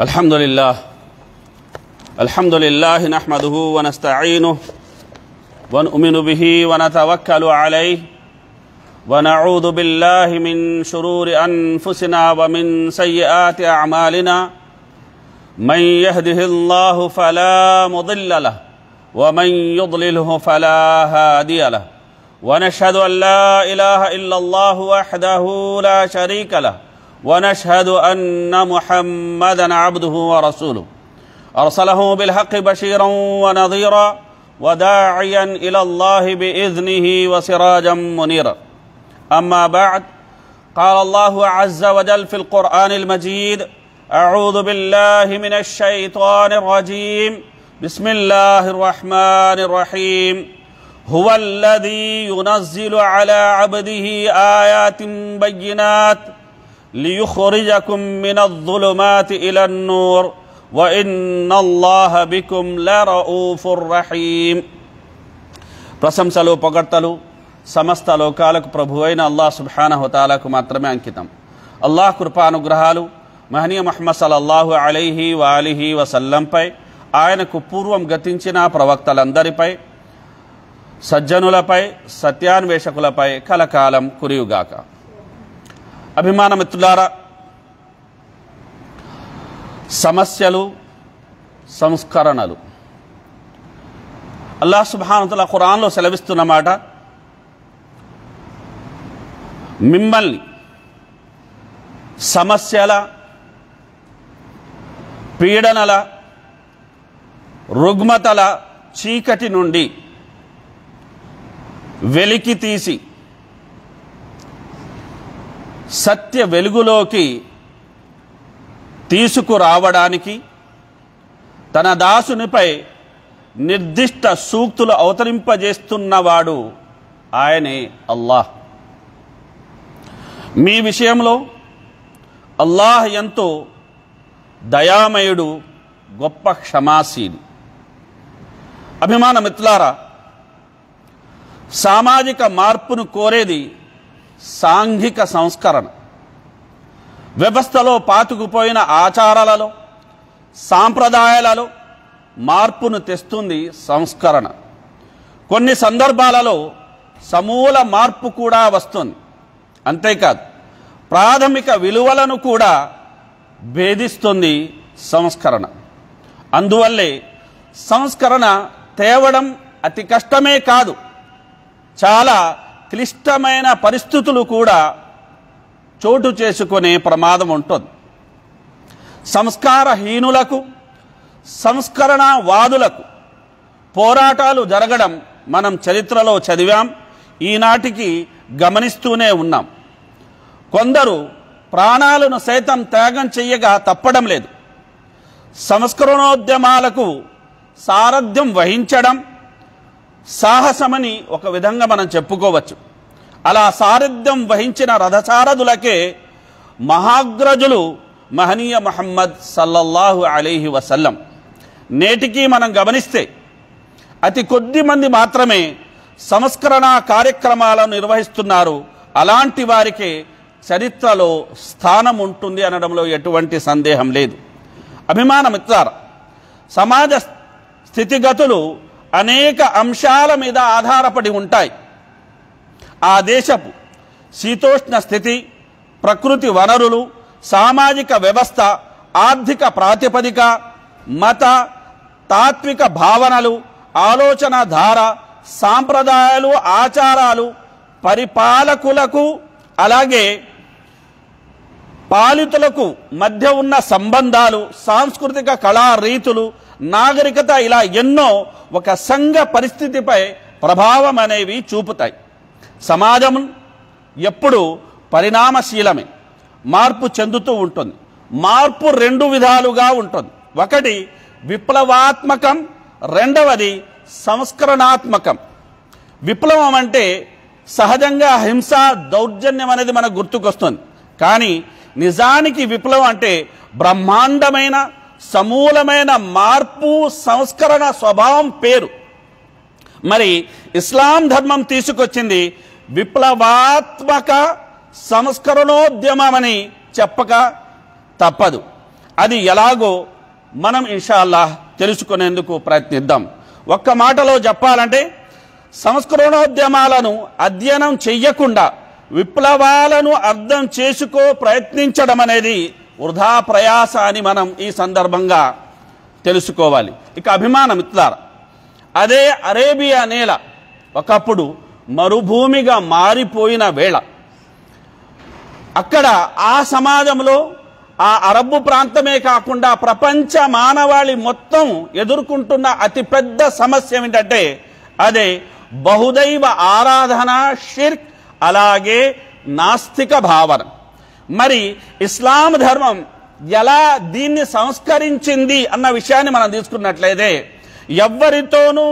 अल्हम्दुलिल्लाह नहमदुहु व नस्तईनुहु व नु'मिनु बिही व नतवक्कलु अलैहि व नऊज़ु बिल्लाहि मिन शुरूरि अनफुसिना व मिन सय्यिआति अअमालिना मन यहदिहिल्लाहु फला मुदिल्ल लहु व मन युद्लिलहु फला हादिय लहु व नशहदु अन ला इलाहा इल्लल्लाहु वहदहु ला शरीका लहु ونشهد أن محمدا عبده ورسوله أرسله بالحق بشيرا ونذيرا وداعيا إلى الله بإذنه وسراجا منيرا أما بعد قال الله عز وجل في القرآن المجيد أعوذ بالله من الشيطان الرجيم بسم الله الرحمن الرحيم هو الذي ينزل على عبده آيات بينات ليخرجكم من الظلمات إلى النور وإن الله بكم لرؤوف رحيم ప్రశంసలు పొగడ్తలు సమస్త లోకాలకు ప్రభువైన అల్లాహ్ సుబ్హానహు వ తఆలాకు మాత్రమే అంకితం. అల్లాహ్ కృపానుగ్రహాలు మహనీయ ముహమ్మద్ సల్లల్లాహు అలైహి వ ఆలిహి వసల్లంపై, ఆయనకు పూర్వం గతించిన ప్రవక్తలందరిపై, సజ్జనులపై, సత్యాన్వేషకులపై కలకాలం కురియుగాక. అభిమాన మిత్రులారా, సమస్యలు, సంస్కరణలు అల్లాహ్ సుబ్హానహు వ తఆలా ఖురాన్లో సెలవిస్తున్నమాట, మిమ్మల్ని సమస్యల, పీడనల, రుగ్మతల చీకటి నుండి వెలికి తీసి సత్య వెలుగులోకి తీసుకురావడానికి తన దాసునిపై నిర్దిష్ట సూక్తులు అవతరింపజేస్తున్నవాడు ఆయనే అల్లాహ్. మీ విషయంలో అల్లాహ్ ఎంతో దయామయుడు, గొప్ప క్షమాశీలి. అభిమాన మిత్రులారా, సామాజిక మార్పును కోరేది సాంఘిక సంస్కరణ. వ్యవస్థలో పాతుకుపోయిన ఆచారాలలో, సాంప్రదాయాలలో మార్పును తెస్తుంది సంస్కరణ. కొన్ని సందర్భాలలో సమూల మార్పు కూడా వస్తుంది. అంతేకాదు, ప్రాథమిక విలువలను కూడా భేదిస్తుంది సంస్కరణ. అందువల్లే సంస్కరణ తేవడం అతి కష్టమే కాదు, చాలా క్లిష్టమైన పరిస్థితులు కూడా చోటు చేసుకునే ప్రమాదం ఉంటుంది. సంస్కారహీనులకు, సంస్కరణవాదులకు పోరాటాలు జరగడం మనం చరిత్రలో చదివాం, ఈనాటికి గమనిస్తూనే ఉన్నాం. కొందరు ప్రాణాలను సైతం త్యాగం చెయ్యగా తప్పడం లేదు. సంస్కరణోద్యమాలకు సారథ్యం వహించడం సాహసమని ఒక విధంగా మనం చెప్పుకోవచ్చు. అలా సారథ్యం వహించిన రథసారథులకే మహాగ్రజులు మహనీయ ముహమ్మద్ సల్లల్లాహు అలైహి వసల్లం. నేటికి మనం గమనిస్తే అతి కొద్ది మంది మాత్రమే సంస్కరణ కార్యక్రమాలను నిర్వహిస్తున్నారు. అలాంటి వారికి చరిత్రలో స్థానం ఉంటుంది అనడంలో ఎటువంటి సందేహం లేదు. అభిమాన మిత్రులారా, సమాజ స్థితిగతులు అనేక అంశాల మీద ఆధారపడి ఉంటాయి. ఆ దేశపు శీతోష్ణ స్థితి, ప్రకృతి వనరులు, సామాజిక వ్యవస్థ, ఆర్థిక ప్రాతిపదిక, మత తాత్విక భావనలు, ఆలోచన ధార, సాంప్రదాయాలు, ఆచారాలు, పరిపాలకులకు అలాగే పాలితులకు మధ్య ఉన్న సంబంధాలు, సాంస్కృతిక కళా రీతులు, నాగరికత, ఇలా ఎన్నో ఒక సంఘ పరిస్థితిపై ప్రభావం అనేవి చూపుతాయి. సమాజం ఎప్పుడు పరిణామశీలమే, మార్పు చెందుతూ ఉంటుంది. మార్పు రెండు విధాలుగా ఉంటుంది. ఒకటి విప్లవాత్మకం, రెండవది సంస్కరణాత్మకం. విప్లవం అంటే సహజంగా హింస, దౌర్జన్యం అనేది మనకు గుర్తుకొస్తుంది. కానీ నిజానికి విప్లవం అంటే బ్రహ్మాండమైన, సమూలమైన మార్పు, సంస్కరణ స్వభావం పేరు. మరి ఇస్లాం ధర్మం తీసుకొచ్చింది విప్లవాత్మక సంస్కరణోద్యమమని చెప్పక తప్పదు. అది ఎలాగో మనం ఇన్షాల్లాహ్ తెలుసుకునేందుకు ప్రయత్నిద్దాం. ఒక్క మాటలో చెప్పాలంటే సంస్కరణోద్యమాలను అధ్యయనం చెయ్యకుండా విప్లవాలను అర్థం చేసుకో ప్రయత్నించడం అనేది వృధా ప్రయాస అని మనం ఈ సందర్భంగా తెలుసుకోవాలి. ఇక అభిమాన మిత్రులారా, అదే అరేబియా నేల ఒకప్పుడు మరుభూమిగా మారిపోయిన వేళ అక్కడ ఆ సమాజంలో ఆ అరబ్బు ప్రాంతమే కాకుండా ప్రపంచ మానవాళి మొత్తం ఎదుర్కొంటున్న అతిపెద్ద సమస్య ఏమిటంటే అదే బహుదైవ ఆరాధన, షిర్క్, అలాగే నాస్తిక భావన. మరి ఇస్లాం ధర్మం ఎలా దీన్ని సంస్కరించింది అన్న విషయాన్ని మనం తీసుకున్నట్లయితే ఎవ్వరితోనూ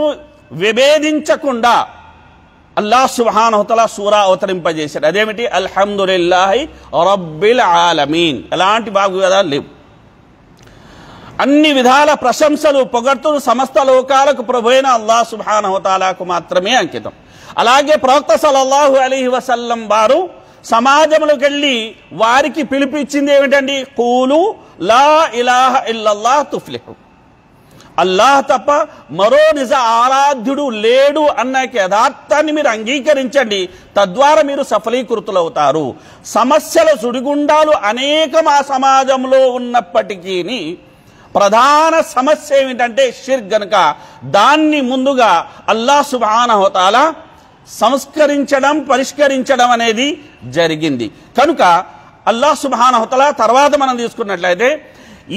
విభేదించకుండా అల్లాహ్ సుబ్హానహు వ తఆలా సూరా అవతరింపజేశాడు. అదేమిటి? అల్హమ్దులిల్లాహి రబ్బిల్ ఆలమీన్. ఎలాంటి భాగవతాలు లేవు. అన్ని విధాల ప్రశంసలు, పొగడ్తలు సమస్త లోకాలకు ప్రభువైన అల్లాహ్ సుబ్హానహు వ తఆలాకు మాత్రమే అంకితం. అలాగే ప్రవక్త సల్లల్లాహు అలైహి వసల్లం వారు సమాజంలోకి వెళ్ళి వారికి పిలిపించింది ఏమిటండి? ఖూలు లా ఇలాహ ఇల్లల్లాహ్ తుఫ్లిహు. అల్లాహ్ తప్ప మరో నిజ ఆరాధ్యుడు లేడు అన్న యథార్థాన్ని మీరు అంగీకరించండి, తద్వారా మీరు సఫలీకృతులవుతారు. సమస్యల సుడిగుండాలు అనేకం ఆ సమాజంలో ఉన్నప్పటికీ ప్రధాన సమస్య ఏమిటంటే షిర్క్ గనుక దాన్ని ముందుగా అల్లాహ్ సుబ్హానహు వ తఆలా సంస్కరించడం, పరిష్కరించడం అనేది జరిగింది. కనుక అల్లాహ్ సుబ్హానహు వ తఆలా తర్వాత మనం తీసుకున్నట్లయితే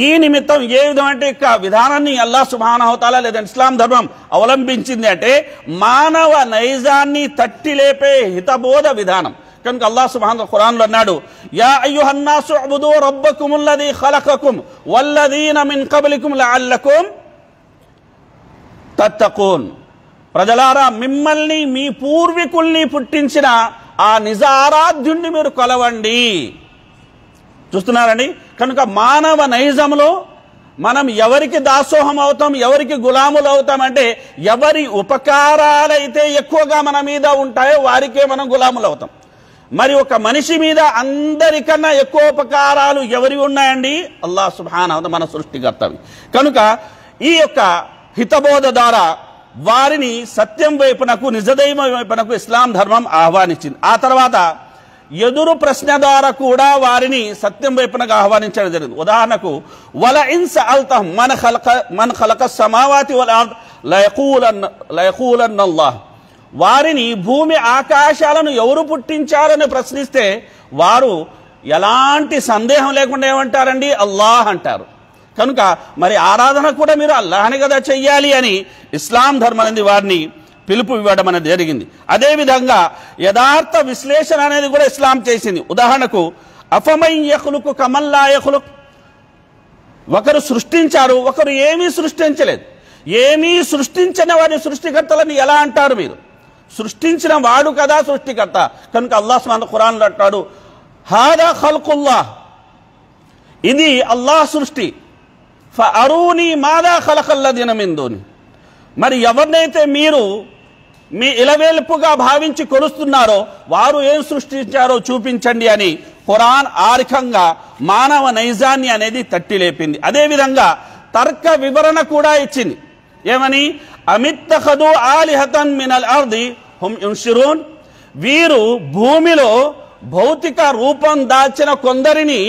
ఈ నిమిత్తం ఏ విధమైన విధానాన్ని అల్లాహ్ సుబ్హానహు వ తఆలా లేదా ఇస్లాం ధర్మం అవలంబించింది అంటే మానవ నైజాన్ని తట్టి లేపే హితబోధ విధానం. కనుక అల్లాహ్ సుబ్హానహు ఖురాన్లో అన్నాడు, యా అయ్యుహన్నాసు ఉబుదు రబ్బకుముల్లదీ ఖలఖకుం వల్లదీన మిన్ కబ్లికుం లఅల్లకుం తత్తఖూన్. ప్రజలారా, మిమ్మల్ని మీ పూర్వీకుల్ని పుట్టించిన ఆ నిజ ఆరాధ్యుణ్ణి మీరు కొలవండి. చూస్తున్నారండి? కనుక మానవ నైజంలో మనం ఎవరికి దాసోహం అవుతాం, ఎవరికి గులాములు అవుతామంటే ఎవరి ఉపకారాలైతే ఎక్కువగా మన మీద ఉంటాయో వారికే మనం గులాములు అవుతాం. మరి ఒక మనిషి మీద అందరికన్నా ఎక్కువ ఉపకారాలు ఎవరి ఉన్నాయండి? అల్లాహ్ సుబ్హానహు వ తఆలా మన సృష్టికర్తవి. కనుక ఈ యొక్క హితబోధ ద్వారా వారిని సత్యం వైపునకు, నిజదైవం వైపునకు ఇస్లాం ధర్మం ఆహ్వానించింది. ఆ తర్వాత ఎదురు ప్రశ్న ద్వారా కూడా వారిని సత్యం వైపునకు ఆహ్వానించడం జరిగింది. ఉదాహరణకు వల ఇన్ సఅల్తహుం మన్ ఖలఖస్ సమావాతి వల్ అర్ద్ లయఖూలన్నల్లాహ్. వారిని భూమి ఆకాశాలను ఎవరు పుట్టించారని ప్రశ్నిస్తే వారు ఎలాంటి సందేహం లేకుండా ఏమంటారండి? అల్లాహ్ అంటారు. కనుక మరి ఆరాధన కూడా మీరు అల్లాహ్ని కదా చెయ్యాలి అని ఇస్లాం ధర్మం అనేది వారిని పిలుపు ఇవ్వడం అనేది జరిగింది. అదేవిధంగా యథార్థ విశ్లేషణ అనేది కూడా ఇస్లాం చేసింది. ఉదాహరణకు అఫమన్ యఖ్లుకు కమన్ లా యఖ్లుక్. ఒకరు సృష్టించారు, ఒకరు ఏమీ సృష్టించలేదు. ఏమీ సృష్టించిన వారి సృష్టికర్తలని ఎలా అంటారు మీరు? సృష్టించిన వాడు కదా సృష్టికర్త. కనుక అల్లాహ్ సుబ్హానహు ఖురాన్లో అంటాడు, హాదా ఖల్కుల్లాహ్, ఇది అల్లాహ్ సృష్టి. ఫఅరూని మాదా ఖలఖల్లదీన మిన్ దూని. మరి ఎవరినైతే మీరు మీ ఇలవేల్పుగా భావించి కొలుస్తున్నారో వారు ఏం సృష్టించారో చూపించండి అని ఖురాన్ ఆరికంగా మానవ నైజాన్ని అనేది తట్టి లేపింది. అదేవిధంగా తర్క వివరణ కూడా ఇచ్చింది. ఏమని? అమిత్తఖదు ఆలిహతన్ మినల్ అర్ది హుమ్ యున్షిరూన్. వీరు భూమిలో భౌతిక రూపం దాల్చిన కొందరిని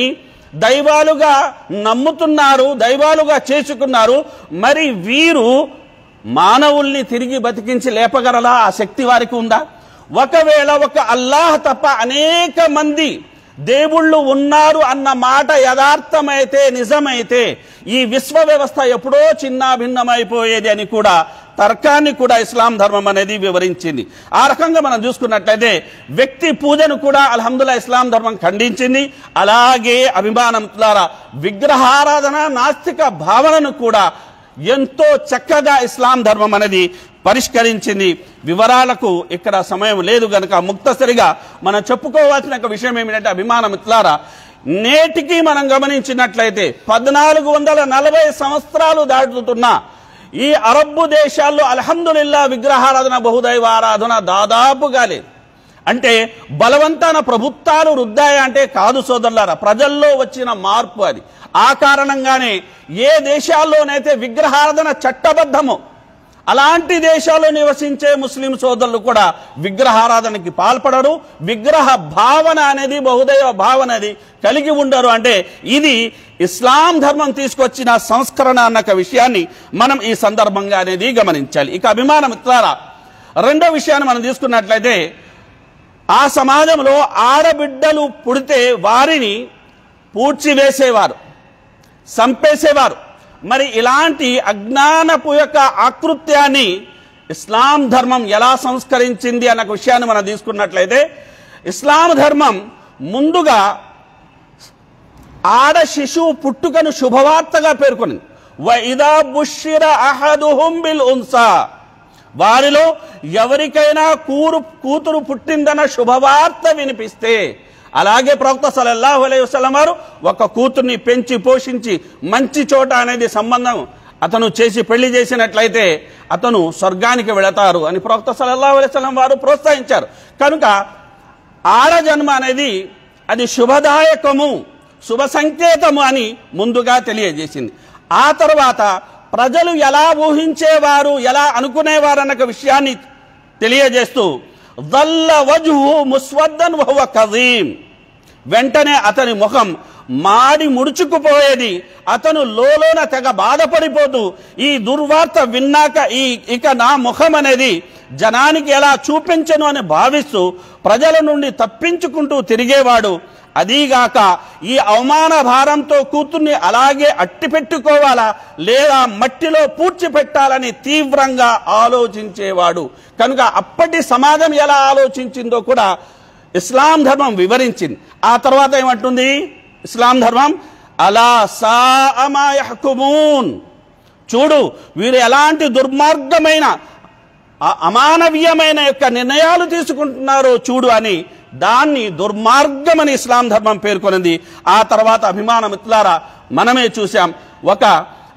దైవాలుగా నమ్ముతున్నారు, దైవాలుగా చేసుకున్నారు. మరి వీరు మానవుల్ని తిరిగి బతికించి లేపగలరా? ఆ శక్తి వారికి ఉందా? ఒకవేళ ఒక అల్లాహ్ తప్ప అనేక మంది దేవుళ్ళు ఉన్నారు అన్న మాట యథార్థమైతే, నిజమైతే ఈ విశ్వ వ్యవస్థ ఎప్పుడో చిన్న భిన్నమైపోయేది అని కూడా తర్కాన్ని కూడా ఇస్లాం ధర్మం అనేది వివరించింది. ఆ రకంగా మనం చూసుకున్నట్లయితే వ్యక్తి పూజను కూడా అల్హమ్దులిల్లాహ్ ఇస్లాం ధర్మం ఖండించింది. అలాగే అభిమానం ద్వారా విగ్రహారాధన, నాస్తిక భావనను కూడా ఎంతో చక్కగా ఇస్లాం ధర్మం అనేది పరిష్కరించింది. వివరాలకు ఇక్కడ సమయం లేదు గనక ముక్తసరిగా మనం చెప్పుకోవాల్సిన ఒక విషయం ఏమిటంటే అభిమాన మిత్రులారా, నేటికి మనం గమనించినట్లయితే 1440 సంవత్సరాలు దాటుతున్న ఈ అరబ్బు దేశాల్లో అల్హమ్దులిల్లాహ్ విగ్రహారాధన, బహుదైవ ఆరాధన దాదాపుగా లేదు. అంటే బలవంతాన ప్రభుత్వాలు రుద్దాయా అంటే కాదు సోదరులారా, ప్రజల్లో వచ్చిన మార్పు అది. ఆ కారణంగానే ఏ దేశాల్లోనైతే విగ్రహారాధన చట్టబద్ధమో అలాంటి దేశాల్లో నివసించే ముస్లిం సోదరులు కూడా విగ్రహారాధనకి పాల్పడరు, విగ్రహ భావన అనేది బహుదైవ భావన అది కలిగి ఉండరు. అంటే ఇది ఇస్లాం ధర్మం తీసుకొచ్చిన సంస్కరణ అన్న విషయాన్ని మనం ఈ సందర్భంగా అనేది గమనించాలి. ఇక అభిమాన మిత్రులారా, రెండో విషయాన్ని మనం తీసుకున్నట్లయితే ఆ సమాజంలో ఆడబిడ్డలు పుడితే వారిని పూడ్చివేసేవారు, చంపేసేవారు. మరి ఇలాంటి అజ్ఞానపు యొక్క ఆకృత్యాన్ని ఇస్లాం ధర్మం ఎలా సంస్కరించింది అన్న విషయాన్ని మనం తీసుకున్నట్లయితే ఇస్లాం ధర్మం ముందుగా ఆడ శిశువు పుట్టుకను శుభవార్తగా పేర్కొనింది. వఇదా బుష్షిర అహదుహుం బిల్ ఉన్సా, వారిలో ఎవరికైనా కూతురు పుట్టిందన్న శుభవార్త వినిపిస్తే, అలాగే ప్రవక్త సల్లల్లాహు అలైహి వసల్లం వారు ఒక కూతుర్ని పెంచి పోషించి మంచి చోట అనేది సంబంధం అతను చేసి పెళ్లి చేసినట్లయితే అతను స్వర్గానికి వెళతారు అని ప్రవక్త సల్లల్లాహు అలైహి వసల్లం వారు ప్రోత్సహించారు. కనుక ఆడ జన్మ అనేది అది శుభదాయకము, శుభ సంకేతము అని ముందుగా తెలియజేసింది. ఆ తర్వాత ప్రజలు ఎలా ఊహించేవారు, ఎలా అనుకునేవారు అన్న విషయాన్ని తెలియజేస్తూ దల్ల వజ్హు ముస్వద్దన్ వహువ కజీం, వెంటనే అతని ముఖం మాడి ముడుచుకుపోయేది. అతను లోలోన తెగ బాధపడిపోతూ ఈ దుర్వార్త విన్నాక ఇక నా ముఖం అనేది జనానికి ఎలా చూపించను అని భావిస్తూ ప్రజల నుండి తప్పించుకుంటూ తిరిగేవాడు. అదీగాక ఈ అవమాన భారంతో కూతుర్ని అలాగే అట్టిపెట్టుకోవాలా లేదా మట్టిలో పూడ్చిపెట్టాలని తీవ్రంగా ఆలోచించేవాడు. కనుక అప్పటి సమాజం ఎలా ఆలోచించిందో కూడా ఇస్లాం ధర్మం వివరించింది. ఆ తర్వాత ఏమంటుంది ఇస్లాం ధర్మం, అలా సాఅ మా యహ్కుమూన్, చూడు వీరు ఎలాంటి దుర్మార్గమైన అమానవీయమైన యొక్క నిర్ణయాలు తీసుకుంటున్నారో చూడు అని దాన్ని దుర్మార్గమని ఇస్లాం ధర్మం పేర్కొనింది. ఆ తర్వాత అభిమాన మిత్రులారా, మనమే చూసాం ఒక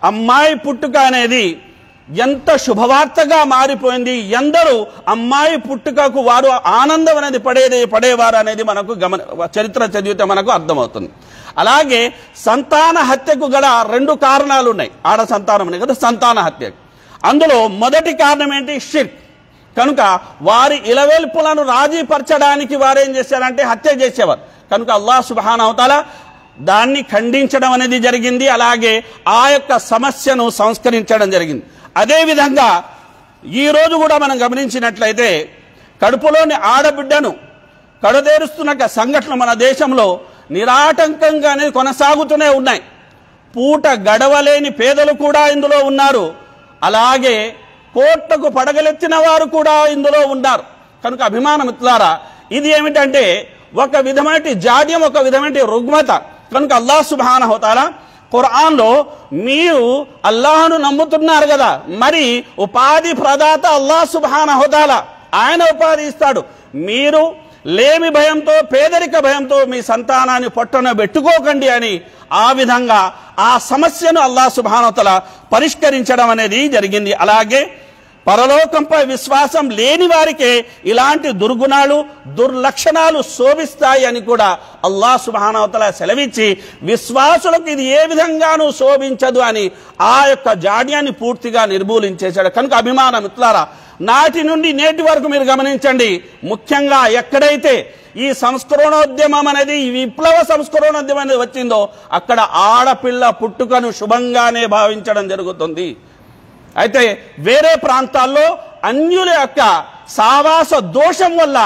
అమ్మాయి పుట్టుక అనేది ఎంత శుభవార్తగా మారిపోయింది. ఎందరూ అమ్మాయి పుట్టుకకు వారు ఆనందం అనేది పడేవారు అనేది మనకు చరిత్ర చదివితే మనకు అర్థమవుతుంది. అలాగే సంతాన హత్యకు గల రెండు కారణాలు ఉన్నాయి. ఆడ సంతానం అనే కదా సంతాన హత్య. అందులో మొదటి కారణం ఏంటి? షిర్క్. కనుక వారి ఇలవేల్పులను రాజీపరచడానికి వారేం చేశారంటే హత్య చేసేవారు. కనుక అల్లాహ్ సుబ్హానహు వ తఆలా దాన్ని ఖండించడం అనేది జరిగింది. అలాగే ఆ యొక్క సమస్యను సంస్కరించడం జరిగింది. అదేవిధంగా ఈరోజు కూడా మనం గమనించినట్లయితే కడుపులోని ఆడబిడ్డను కడదేరుస్తున్న సంఘటనలు మన దేశంలో నిరాటంకంగా అనేది కొనసాగుతూనే ఉన్నాయి. పూట గడవలేని పేదలు కూడా ఇందులో ఉన్నారు. అలాగే కోట్లకు పడగలెత్తిన వారు కూడా ఇందులో ఉన్నారు. కనుక అభిమాన మిత్రులారా, ఇది ఏమిటంటే ఒక విధమైన జాడ్యం, ఒక విధమైన రుగ్మత. కనుక అల్లాహ్ సుబ్హానహు వ తఆలా ఖురాన్లో మీరు అల్లాహ్ను నమ్ముతున్నారు కదా, మరి ఉపాధి ప్రదాత అల్లాహ్ సుబ్హానహు వ తఆలా, ఆయన ఉపాధి ఇస్తాడు. మీరు లేమి భయంతో పేదరిక భయంతో మీ సంతానాన్ని పొట్టన పెట్టుకోకండి అని ఆ విధంగా ఆ సమస్యను అల్లాహ్ సుబ్హానహు వ తఆలా పరిష్కరించడం అనేది జరిగింది. అలాగే పరలోకంపై విశ్వాసం లేని వారికే ఇలాంటి దుర్గుణాలు దుర్లక్షణాలు శోభిస్తాయి అని కూడా అల్లాహ్ సుబ్హానహు వ తఆలా సెలవిచ్చి విశ్వాసులకు ఇది ఏ విధంగానూ శోభించదు అని ఆ యొక్క జాడ్యాన్ని పూర్తిగా నిర్మూలించేశాడు. కనుక అభిమాన మిత్రులారా, నాటి నుండి నేటి వరకు మీరు గమనించండి, ముఖ్యంగా ఎక్కడైతే ఈ సంస్కరణోద్యమం అనేది ఈ విప్లవ సంస్కరణోద్యమం అనేది వచ్చిందో అక్కడ ఆడపిల్ల పుట్టుకను శుభంగానే భావించడం జరుగుతుంది. అయితే వేరే ప్రాంతాల్లో అన్యుల యొక్క సావాస దోషం వల్ల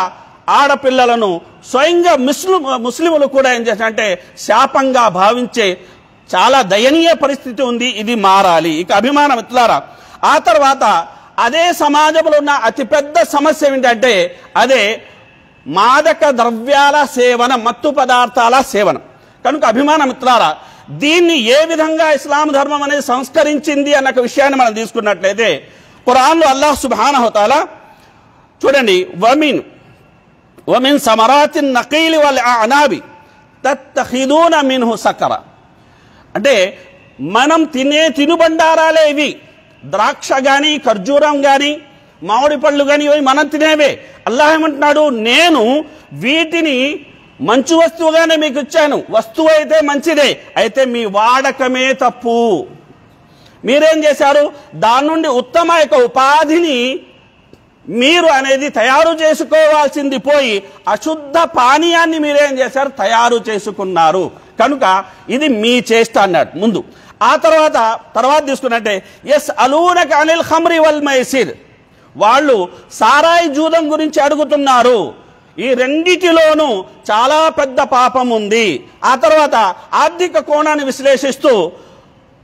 ఆడపిల్లలను స్వయంగా ముస్లిములు కూడా ఏం చేశారంటే శాపంగా భావించే చాలా దయనీయ పరిస్థితి ఉంది. ఇది మారాలి. ఇక అభిమాన మిత్రులారా, ఆ తర్వాత అదే సమాజంలో ఉన్న అతిపెద్ద సమస్య ఏంటంటే అదే మాదక ద్రవ్యాల సేవన, మత్తు పదార్థాల సేవనం. కనుక అభిమాన మిత్రులారా, దీన్ని ఏ విధంగా ఇస్లాం ధర్మం అనేది సంస్కరించింది అన్న విషయాన్ని మనం తీసుకున్నట్లయితే ఖురాన్లో అల్లాహ్ సుబ్హానహు వ తఆలా చూడండి, వమిన్ సమరాతిన్ నఖీలి వల్ అనాబి తత్తఖిదూన మిన్హు సకర, అంటే మనం తినే తినుబండారాలే ఇవి. ద్రాక్ష కానీ ఖర్జూరం కానీ మామిడి పళ్ళు కానీ ఇవి మనం తినేవే. అల్లాహ్ ఏమంటున్నాడు, నేను వీటిని మంచి వస్తువుగానే మీకు ఇచ్చాను. వస్తువు అయితే మంచిదే, అయితే మీ వాడకమే తప్పు. మీరేం చేశారు, దాని నుండి ఉత్తమ యొక్క ఉపాధిని మీరు అనేది తయారు చేసుకోవాల్సింది పోయి అశుద్ధ పానీయాన్ని మీరేం చేశారు, తయారు చేసుకున్నారు. కనుక ఇది మీ చేష్ట అన్నాడు ముందు. ఆ తర్వాత తీసుకున్నట్టే ఎస్ అలూనక అనిల్ ఖమ్రి వల్ మైసిర్, వాళ్ళు సారాయి జూదం గురించి అడుగుతున్నారు. ఈ రెండిటిలోనూ చాలా పెద్ద పాపం ఉంది. ఆ తర్వాత ఆర్థిక కోణాన్ని విశ్లేషిస్తూ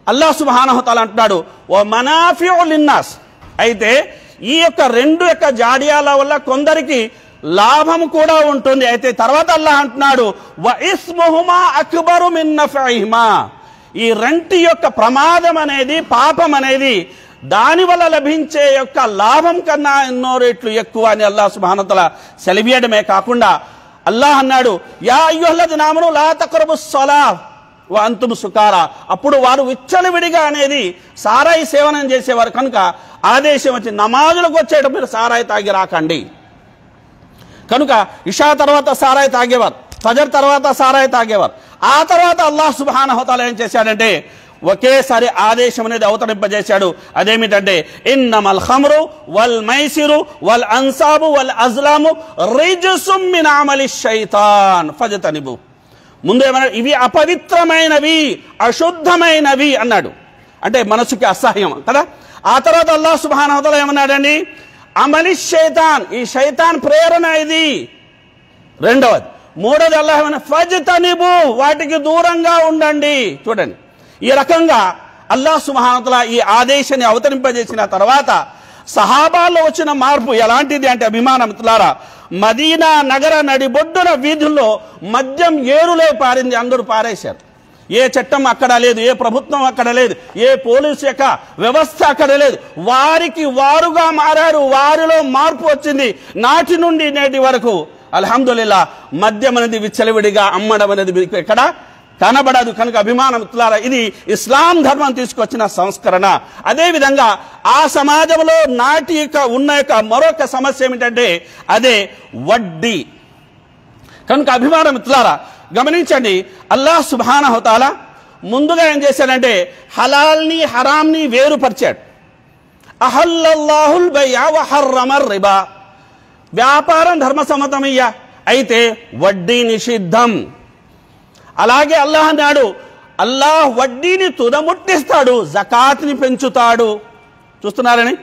అల్లాహ్ సుబ్హానహు వ తఆలా అంటున్నాడు వ మనాఫిఉ లిన్నాస్, అయితే ఈ యొక్క రెండు యొక్క జాడియాల వల్ల కొందరికి లాభం కూడా ఉంటుంది. అయితే తర్వాత అల్లాహ్ అంటున్నాడు వ ఇస్ముహుమా అక్బరు మిన్ నఫఇహిమా, ఈ రెంటి యొక్క ప్రమాదం అనేది, పాపం అనేది దాని వల్ల లభించే యొక్క లాభం కన్నా ఎన్నో రెట్లు ఎక్కువ అని అల్లాహ్ సుబ్హానహు వ తఆలా సెలవియడమే కాకుండా అల్లాహ్ అన్నాడు యా అయ్యుహల్లదీనా ఆమనూ లా తక్రబుస్ సలాహ్ వ అంతుమ్ సుకారా, అప్పుడు వారు విచ్చలవిడిగా అనేది సారాయి సేవనం చేసేవారు. కనుక ఆదేశం వచ్చి నమాజులకు వచ్చేటప్పుడు మీరు సారాయి తాగి రాకండి. కనుక ఇషా తర్వాత సారాయి తాగేవారు, ఫజర్ తర్వాత సారాయి తాగేవారు. ఆ తర్వాత అల్లాహ్ సుబ్హానహు వ తఆలా ఏం చేశాడంటే ఒకేసారి ఆదేశం అనేది అవతరింపజేశాడు. అదేమిటంటే ఇన్నమల్ ఖమ్రు వల్ మైసిరు వల్ అన్సాబు వల్ అజ్లాము రిజ్సుమ్ మిన్ అమలి షైతాన్ ఫజ్తనిబు. ముందు ఏమన్నాడు, ఇవి అపవిత్రమైనవి, అశుద్ధమైనవి అన్నాడు, అంటే మనసుకి అసహ్యం కదా. ఆ తర్వాత అల్లాహ్ సుబ్హానహు వ తఆలా ఏమన్నాడండి, అమలి షైతాన్, ఈ షైతాన్ ప్రేరణ ఇది రెండవది. మూడోది అల్లాహ్ ఏమన్నా ఫజ్తనిబు, వాటికి దూరంగా ఉండండి. చూడండి, ఈ రకంగా అల్లాహ్ సుబ్హానహు వ తఆలా ఈ ఆదేశాన్ని అవతరింపజేసిన తర్వాత సహాబాల్లో వచ్చిన మార్పు ఎలాంటిది అంటే అభిమానమిత్రులారా, మదీనా నగర నడిబొడ్డున వీధుల్లో మద్యం ఏరులే పారింది. అందరూ పారేశారు. ఏ చట్టం అక్కడ లేదు, ఏ ప్రభుత్వం అక్కడ లేదు, ఏ పోలీసు యొక్క వ్యవస్థ అక్కడ లేదు. వారికి వారుగా మారారు, వారిలో మార్పు వచ్చింది. నాటి నుండి నేటి వరకు అల్హమ్దులిల్లాహ్ మద్యం అనేది విచ్చలవిడిగా అమ్మడం అనేది ఎక్కడ కనబడదు. కనుక అభిమానమిత్రులారా, ఇది ఇస్లాం ధర్మం తీసుకొచ్చిన సంస్కరణ. అదేవిధంగా ఆ సమాజంలో నాటి ఉన్న మరొక సమస్య ఏమిటంటే అదే వడ్డీ. కనుక అభిమానమిత్రులారా గమనించండి, అల్లాహ్ సుబ్హానహు వ తఆలా ముందుగా ఏం చేశాడంటే హలాల్ని హరాంని వేరుపరిచాడు. అహల్లల్లాహుల్ బైఅ వ హర్రమర్ రిబా, వ్యాపారం ధర్మసమ్మతమయ్యా, అయితే వడ్డీ నిషిద్ధం. అలాగే అల్లాహ్ అన్నాడు, అల్లాహ్ వడ్డీని తుదముట్టిస్తాడు, జకాత్ని పెంచుతాడు. చూస్తున్నారని.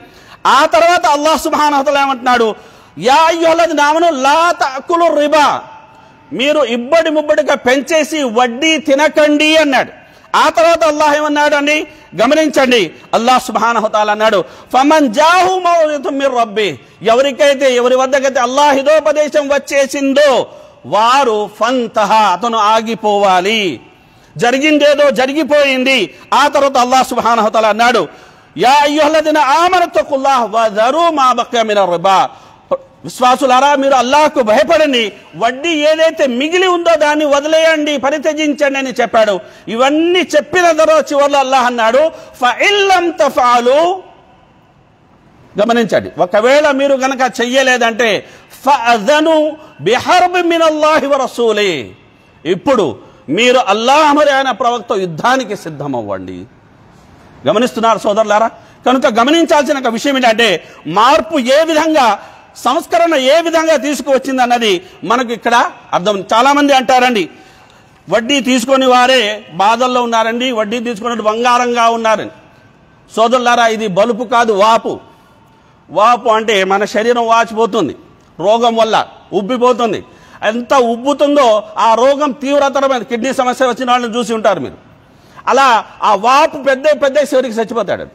ఆ తర్వాత అల్లాహ్ సుబ్హానహు వ తఆలా ఏమంటున్నాడు, యా అయ్యుహల్లదీనా ఆమనూ లా తఅకులు రిబా, మీరు ఇబ్బడి ముబ్బడిగా పెంచేసి వడ్డీ తినకండి అన్నాడు. ఆ తర్వాత అల్లాహ్ ఏమన్నాడు అండి, గమనించండి, అల్లాహ్ సుబ్హానహు వ తఆలా అన్నాడు ఫమన్ జాహు మౌఇదతుం మిర్ రబ్బి, ఎవరికైతే ఎవరి వద్దకైతే అల్లాహ్ హితోపదేశం వచ్చేసిందో వారు ఫంతహ, అతను ఆగిపోవాలి. జరిగిందేదో జరిగిపోయింది. ఆ తర్వాత అల్లాహ్ సుబ్హానహు వ తఆలా అన్నాడు యా అయ్యుహల్లదీనా ఆమనూ తఖుల్లాహ వ దరు మా బఖియ మినర్ రిబా, విశ్వాసులారా మీరు అల్లాహ్కు భయపడండి, వడ్డీ ఏదైతే మిగిలి ఉందో దాన్ని వదిలేయండి, పరిత్యజించండి అని చెప్పాడు. ఇవన్నీ చెప్పిన తర్వాత చివరిలో అల్లాహ్ అన్నాడు ఫఇల్లం తఫఅలు, గమనించండి, ఒకవేళ మీరు గనక చెయ్యలేదంటే ఫఅదను బిహర్బి మినల్లాహి వ రసూలి, ఇప్పుడు మీరు అల్లాహ్ మరి ఆయన ప్రవక్త యుద్ధానికి సిద్ధమవ్వండి. గమనిస్తున్నారు సోదరులారా. కనుక గమనించాల్సిన ఒక విషయం ఏంటంటే మార్పు ఏ విధంగా, సంస్కరణ ఏ విధంగా తీసుకువచ్చింది అన్నది మనకు ఇక్కడ అర్థం. చాలా మంది అంటారండి వడ్డీ తీసుకొని వారే బాధల్లో ఉన్నారండి, వడ్డీ తీసుకున్నట్టు బంగారంగా ఉన్నారని. సోదరులారా, ఇది బలుపు కాదు, వాపు. వాపు అంటే మన శరీరం వాచిపోతుంది, రోగం వల్ల ఉబ్బిపోతుంది. ఎంత ఉబ్బుతుందో ఆ రోగం తీవ్రతరమైన కిడ్నీ సమస్య వచ్చిన వాళ్ళని చూసి ఉంటారు మీరు. అలా ఆ వాపు పెద్ద చివరికి చచ్చిపోతాడు.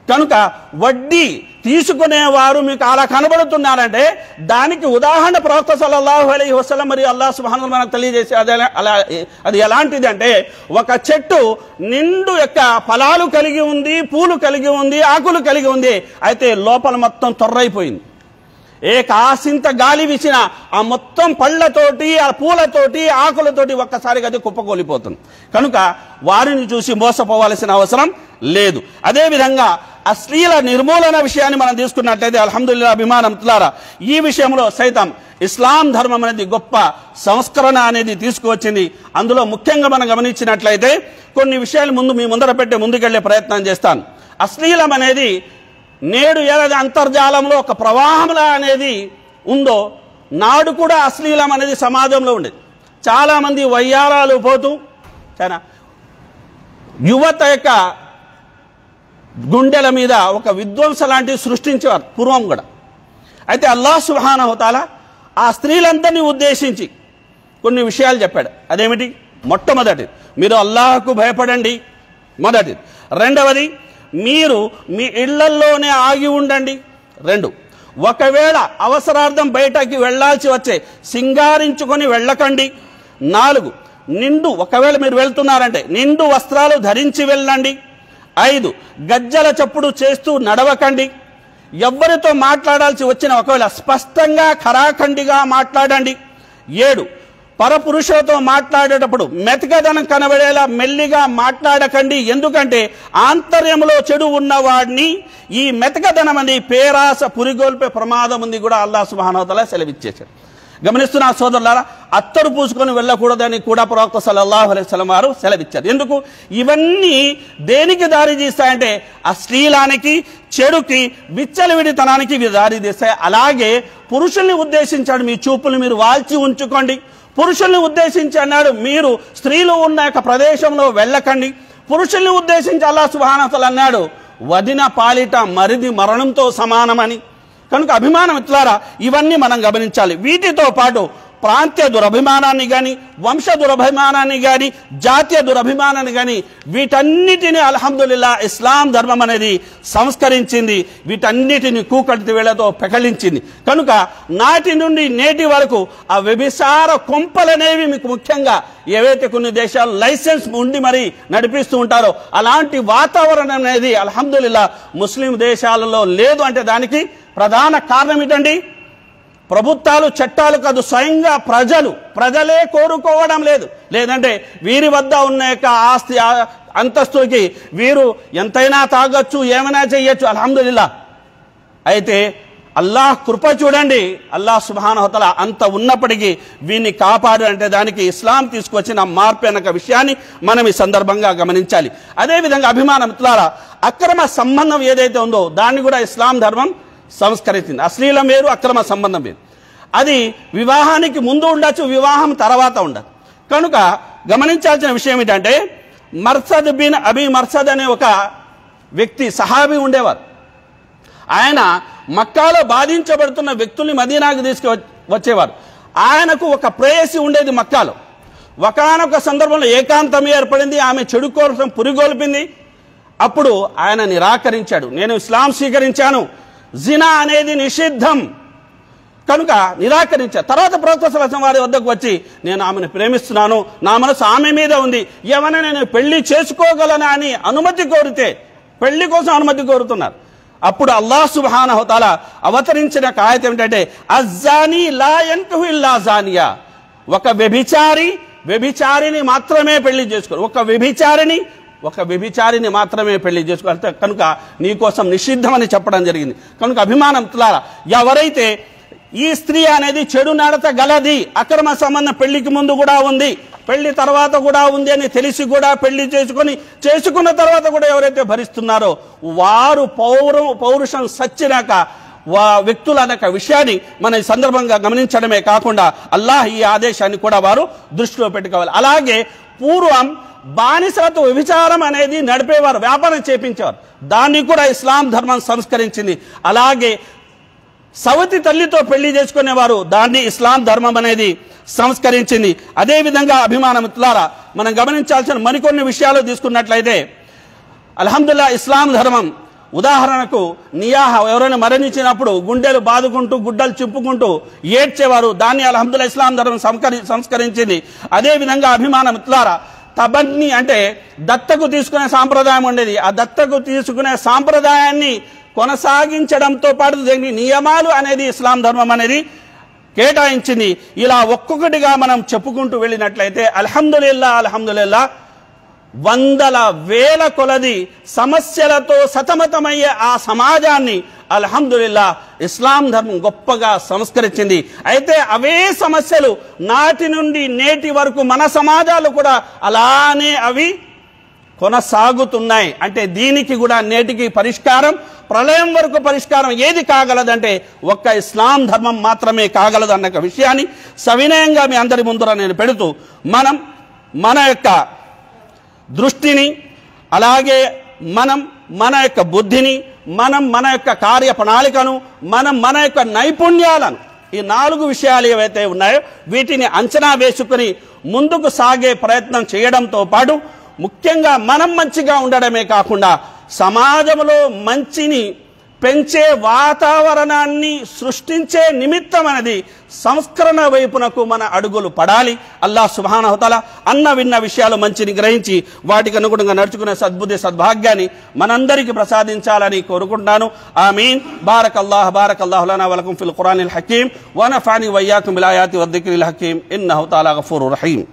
కనుక వడ్డీ తీసుకునేవారు మీకు అలా కనబడుతున్నారంటే దానికి ఉదాహరణ ప్రవక్త సల్లల్లాహు అలైహి వసల్లం మరియు అల్లాహ్ సుబ్హానహు వ తఆలా మనకు తెలియజేసే అది ఎలాంటిది అంటే ఒక చెట్టు నిండు యొక్క ఫలాలు కలిగి ఉంది, పూలు కలిగి ఉంది, ఆకులు కలిగి ఉంది, అయితే లోపల మొత్తం తొర్రైపోయింది. ఏ కాసింత గాలి వీసిన ఆ మొత్తం పళ్ళతోటి, ఆ పూలతోటి, ఆకులతోటి ఒక్కసారిగా అది కుప్పకూలిపోతుంది. కనుక వారిని చూసి మోసపోవాల్సిన అవసరం లేదు. అదేవిధంగా అశ్లీల నిర్మూలన విషయాన్ని మనం తీసుకున్నట్లయితే అల్హమ్దులిల్లాహ్ అభిమానం మిత్రులారా, ఈ విషయంలో సైతం ఇస్లాం ధర్మం అనేది గొప్ప సంస్కరణ అనేది తీసుకువచ్చింది. అందులో ముఖ్యంగా మనం గమనించినట్లయితే కొన్ని విషయాలు మీ ముందర పెట్టే ముందుకెళ్లే ప్రయత్నం చేస్తాను. అశ్లీలం అనేది నేడు ఏదైతే అంతర్జాలంలో ఒక ప్రవాహంలా అనేది ఉందో, నాడు కూడా అశ్లీలం అనేది సమాజంలో ఉండేది. చాలామంది వయ్యారాలు పోతూ యువత యొక్క గుండెల మీద ఒక విధ్వంస లాంటివి సృష్టించేవారు పూర్వం కూడా. అయితే అల్లాహ్ సుబ్హానహు తఆలా ఆ స్త్రీలందరినీ ఉద్దేశించి కొన్ని విషయాలు చెప్పాడు. అదేమిటి? మొట్టమొదటి, మీరు అల్లాహ్కు భయపడండి, మొదటిది. రెండవది, మీరు మీ ఇళ్లల్లోనే ఆగి ఉండండి. రెండు, ఒకవేళ అవసరార్థం బయటకి వెళ్లాల్సి వచ్చే సింగారించుకొని వెళ్ళకండి. నాలుగు, ఒకవేళ మీరు వెళ్తున్నారంటే నిండు వస్త్రాలు ధరించి వెళ్ళండి. 5, గజ్జల చప్పుడు చేస్తూ నడవకండి. ఎవ్వరితో మాట్లాడాల్సి వచ్చిన ఒకవేళ స్పష్టంగా ఖరాఖండిగా మాట్లాడండి. 7, పరపురుషులతో మాట్లాడేటప్పుడు మెతకదనం కనబడేలా మెల్లిగా మాట్లాడకండి. ఎందుకంటే ఆంతర్యంలో చెడు ఉన్నవాడిని ఈ మెతకదనం అని పేరాస పురిగొల్పే ప్రమాదం ఉంది కూడా అల్లాహ్ సుబ్హానహు వ తఆలా సెలవిచ్చేశాడు. గమనిస్తున్న సోదరులారా, అత్తరు పూసుకొని వెళ్ళకూడదని కూడా ప్రవక్త సల్లల్లాహు అలైహి వసల్లం వారు సెలవిచ్చారు. ఎందుకు? ఇవన్నీ దేనికి దారి తీస్తాయంటే అశ్లీలానికి, చెడుకి, విచ్చలవిడితనానికి ఇవి దారి తీస్తాయి. అలాగే పురుషుల్ని ఉద్దేశించాడు, మీ చూపులు మీరు వాల్చి ఉంచుకోండి. పురుషుల్ని ఉద్దేశించి అన్నాడు, మీరు స్త్రీలు ఉన్న యొక్క ప్రదేశంలో వెళ్ళకండి. పురుషుల్ని ఉద్దేశించి అల్లాహ్ సుబ్హానహు వ తఆలా అన్నాడు, వదిన పాలిట మరిది మరణంతో సమానమని. కనుక అభిమానం మిత్రులారా, ఇవన్నీ మనం గమనించాలి. వీటితో పాటు ప్రాంతీయ దురభిమానాన్ని కానీ, వంశ దురభిమానాన్ని కానీ, జాతీయ దురభిమానాన్ని కానీ, వీటన్నిటిని అల్హమ్దులిల్లాహ్ ఇస్లాం ధర్మం అనేది సంస్కరించింది. వీటన్నిటిని కూకటి వేళతో పెకలించింది. కనుక నాటి నుండి నేటి వరకు ఆ వ్యభిచార కొంపలనేవి మీకు ముఖ్యంగా ఏవైతే కొన్ని దేశాలు లైసెన్స్ ఉండి మరి నడిపిస్తూ ఉంటారో అలాంటి వాతావరణం అనేది అల్హమ్దులిల్లాహ్ ముస్లిం దేశాలలో లేదు. అంటే దానికి ప్రధాన కారణం ఏంటండి? ప్రభుత్వాలు, చట్టాలు కాదు, స్వయంగా ప్రజలే కోరుకోవడం లేదు. లేదంటే వీరి వద్ద ఉన్న యొక్క ఆస్తి అంతస్తుకి వీరు ఎంతైనా తాగొచ్చు, ఏమైనా చెయ్యొచ్చు, అల్హమ్దులిల్లాహ్. అయితే అల్లాహ్ కృప చూడండి, అల్లాహ్ సుబ్హానహు వ తఆలా అంత ఉన్నప్పటికీ వీరిని కాపాడు అంటే దానికి ఇస్లాం తీసుకొచ్చిన మార్పు అనే విషయాన్ని మనం ఈ సందర్భంగా గమనించాలి. అదేవిధంగా అభిమానం మిత్రులారా, అక్రమ సంబంధం ఏదైతే ఉందో దాన్ని కూడా ఇస్లాం ధర్మం సంస్కరించింది. అశ్లీలం వేరు, అక్రమ సంబంధం వేరు. అది వివాహానికి ముందు ఉండొచ్చు, వివాహం తర్వాత ఉండదు. కనుక గమనించాల్సిన విషయం ఏంటంటే, మర్సద్ బిన్ అబీ మర్సద్ అనే ఒక వ్యక్తి సహాబీ ఉండేవారు. ఆయన మక్కాలో బాధించబడుతున్న వ్యక్తుల్ని మదీనాకు తీసుకువచ్చేవారు. ఆయనకు ఒక ప్రేయసి ఉండేది మక్కాలో. ఒకానొక సందర్భంలో ఏకాంతం ఏర్పడింది, ఆమె చెడు కోసం పురిగొల్పింది. అప్పుడు ఆయన నిరాకరించాడు, నేను ఇస్లాం స్వీకరించాను, జినా అనేది నిషిద్ధం కనుక నిరాకరించారు. తర్వాత ప్రవక్త సల్లల్లాహు అలైహి వసల్లం వారి వద్దకు వచ్చి, నేను ఆమెను ప్రేమిస్తున్నాను, నా మనసు ఆమె మీద ఉంది, ఏమైనా నేను పెళ్లి చేసుకోగలనా అని అనుమతి కోరితే పెళ్లి కోసం అనుమతి కోరుతున్నారు. అప్పుడు అల్లాహ్ సుబ్హానహు వ తఆలా అవతరించిన ఆయత ఏమిటంటే, అజ్జానీ లా యన్కిహు ఇల్లా జానియా. ఒక వ్యభిచారిని మాత్రమే పెళ్లి చేసుకోరు, ఒక వ్యభిచారిని మాత్రమే పెళ్లి చేసుకోవాలి. కనుక నీ కోసం నిషిద్ధమని చెప్పడం జరిగింది. కనుక అభిమానం మిత్రులారా, ఎవరైతే ఈ స్త్రీ అనేది చెడు నడత గలది, అక్రమ సంబంధం పెళ్లికి ముందు కూడా ఉంది, పెళ్లి తర్వాత కూడా ఉంది అని తెలిసి కూడా పెళ్లి చేసుకున్న తర్వాత కూడా ఎవరైతే భరిస్తున్నారో వారు పౌరుషం సచ్చినాక వ్యక్తుల అనే విషయాన్ని మన ఈ సందర్భంగా గమనించడమే కాకుండా అల్లాహ్ ఈ ఆదేశాన్ని కూడా వారు దృష్టిలో పెట్టుకోవాలి. అలాగే పూర్వం బానిసలతో వ్యభిచారం అనేది నడిపేవారు, వ్యాపారం చేపించేవారు, దాన్ని కూడా ఇస్లాం ధర్మం సంస్కరించింది. అలాగే సవతి తల్లితో పెళ్లి చేసుకునేవారు, దాన్ని ఇస్లాం ధర్మం అనేది సంస్కరించింది. అదేవిధంగా అభిమాన మిత్రులారా, మనం గమనించాల్సిన మరికొన్ని విషయాలు తీసుకున్నట్లయితే అల్హమ్దులిల్లాహ్ ఇస్లాం ధర్మం ఉదాహరణకు నియాహ, ఎవరైనా మరణించినప్పుడు గుండెలు బాదుకుంటూ గుడ్డలు చింపుకుంటూ ఏడ్చేవారు, దాన్ని అల్హమ్దులిల్లాహ్ ఇస్లాం ధర్మం సంస్కరించింది. అదేవిధంగా అభిమాన మిత్రులారా, తబన్నీ అంటే దత్తకు తీసుకునే సాంప్రదాయం ఉండేది. ఆ దత్తకు తీసుకునే సాంప్రదాయాన్ని కొనసాగించడంతో పాటు దీని నియమాలు అనేది ఇస్లాం ధర్మం అనేది కేటాయించింది. ఇలా ఒక్కొక్కటిగా మనం చెప్పుకుంటూ వెళ్ళినట్లయితే అల్హమ్దులిల్లాహ్ వందల వేల కొలది సమస్యలతో సతమతమయ్యే ఆ సమాజాన్ని అల్హమ్దులిల్లా ఇస్లాం ధర్మం గొప్పగా సంస్కరించింది. అయితే అవే సమస్యలు నాటి నుండి నేటి వరకు మన సమాజాలు కూడా అలానే అవి కొనసాగుతున్నాయి. అంటే దీనికి కూడా నేటికి పరిష్కారం, ప్రళయం వరకు పరిష్కారం ఏది కాగలదంటే ఒక్క ఇస్లాం ధర్మం మాత్రమే కాగలదు అన్న విషయాన్ని సవినయంగా మీ అందరి ముందర నేను పెడుతూ, మనం మన యొక్క దృష్టిని, అలాగే మనం మన యొక్క బుద్ధిని, మనం మన యొక్క కార్య ప్రణాళికను, మనం మన యొక్క నైపుణ్యాలను, ఈ 4 విషయాలు ఏవైతే ఉన్నాయో వీటిని అంచనా వేసుకుని ముందుకు సాగే ప్రయత్నం చేయడంతో పాటు ముఖ్యంగా మనం మంచిగా ఉండడమే కాకుండా సమాజంలో మంచిని పెంచే వాతావరణాన్ని సృష్టించే నిమిత్తం అనేది సంస్కరణ వైపునకు మన అడుగులు పడాలి. అల్లాహ్ సుబ్హానహు వ తఆలా అన్న విన్న విషయాలు మంచిని గ్రహించి వాటికి అనుగుణంగా నడుచుకునే సద్బుద్ధి సద్భాగ్యాన్ని మనందరికీ ప్రసాదించాలని కోరుకుంటున్నాను. ఆమీన్. బారకల్లాహు లనా వ లకుం ఫిల్ ఖురానిల్ హకీమ్ వ నఫఅని వ ఇయ్యాకుం బిల్ ఆయాతి వద్ దిక్రిల్ హకీమ్ ఇన్నహు తఆలా గఫూరుర్ రహీమ్.